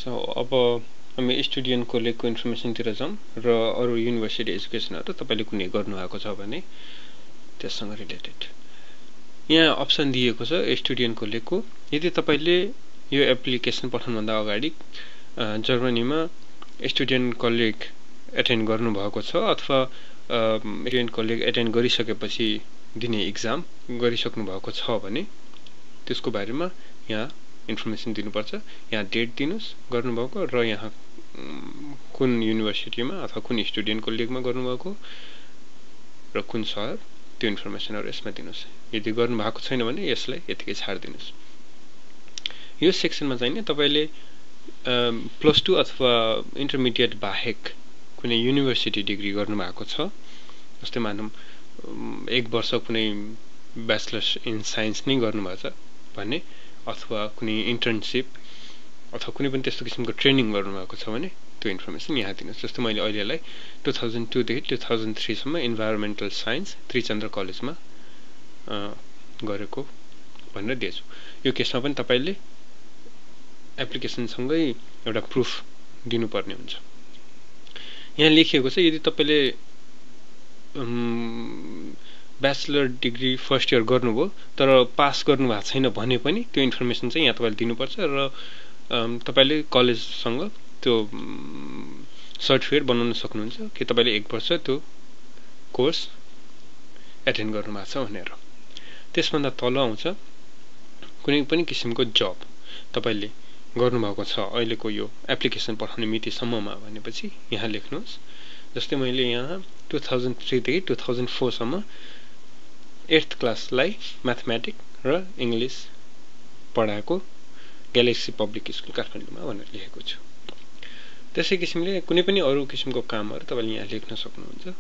so अब हामी student कोलेजको इन्फर्मेसनतिर जाउँ र अरू युनिभर्सिटी एजुकेसनहरु तपाईले कुनै गर्नु भएको छ भने त्यससँग रिलेटेड यहाँ अप्सन दिएको छ स्टुडेन्ट कोलेजको यदि तपाईले यो एप्लिकेसन पठाउनुभन्दा अगाडि जर्मनीमा स्टुडेन्ट कोलेज एटेन्ड गर्नु भएको छ अथवा स्टुडेन्ट कोलेज एटेन्ड गरिसकेपछि दिने एक्जाम गरिसक्नु भएको छ भने त्यसको बारेमा यहाँ इन्फर्मेसन दिनुपर्छ यहाँ डेट दिनुस् गर्नुभएको र यहाँ कुन युनिभर्सिटीमा अथवा कुन स्टुडेन्ट कोलेजमा गर्नुभएको र कुन शहर त्यो इन्फर्मेसनहरु यसमा दिनुस् यदि गर्नु भएको छैन भने यसलाई यतिकै छाड दिनुस् यो सेक्सनमा चाहिँ नि तपाईले +2 अथवा इन्टरमिडिएट बाहेक कुनै युनिभर्सिटी डिग्री गर्नु भएको छ जस्तै मानौं 1 वर्ष कुनै ब्याचलर्स इन साइन्स नै गर्नु भएको छ भने अथवा कुनै इन्टर्नशिप अथवा कुनै पनि त्यस्तो किसिमको ट्रेनिङ गर्नु भएको छ भने त्यो इन्फर्मेसन यहाँ दिनुस् जस्तो मैले अहिलेलाई 2002 देखि 2003 सम्म इन्भाइरोन्मेन्टल साइन्स त्रिचन्द्र कलेजमा गरेको भनेर दिएछु यो केसमा पनि तपाईले एप्लिकेसन सँगै एउटा प्रुफ दिनुपर्ने हुन्छ यहाँ लेखिएको छ यदि तपाईले ब्याचलर डिग्री फर्स्ट इयर गर्नुभयो तर पास गर्नु भएको छैन भने पनि त्यो इन्फर्मेसन चाहिँ यहाँ तपाईले दिनुपर्छ र तपाईले कलेजसँग त्यो सर्टिफिकेट बनाउन सक्नुहुन्छ कि तपाईले 1 वर्ष त्यो कोर्स एटेन्ड गर्नु भएको छ भनेर त्यसभन्दा तल आउँछ कुनै पनि किसिमको जब तपाईले गर्नु भएको छ अहिलेको यो एप्लिकेसन पठाउने मितिसम्ममा भनेपछि यहाँ लेख्नुहोस् जस्तै मैले यहाँ 2003 देखि 2004 सम्म 8th क्लासलाई म्याथमेटिक्स र इंग्लिश पढाएको ग्यालेक्सी पब्लिक स्कुल काठमाडौँमा भनेर लेखेको छु त्यसै किसिमले कुनै पनि अरु किसिमको कामहरु तपाईले यहाँ लेख्न सक्नुहुन्छ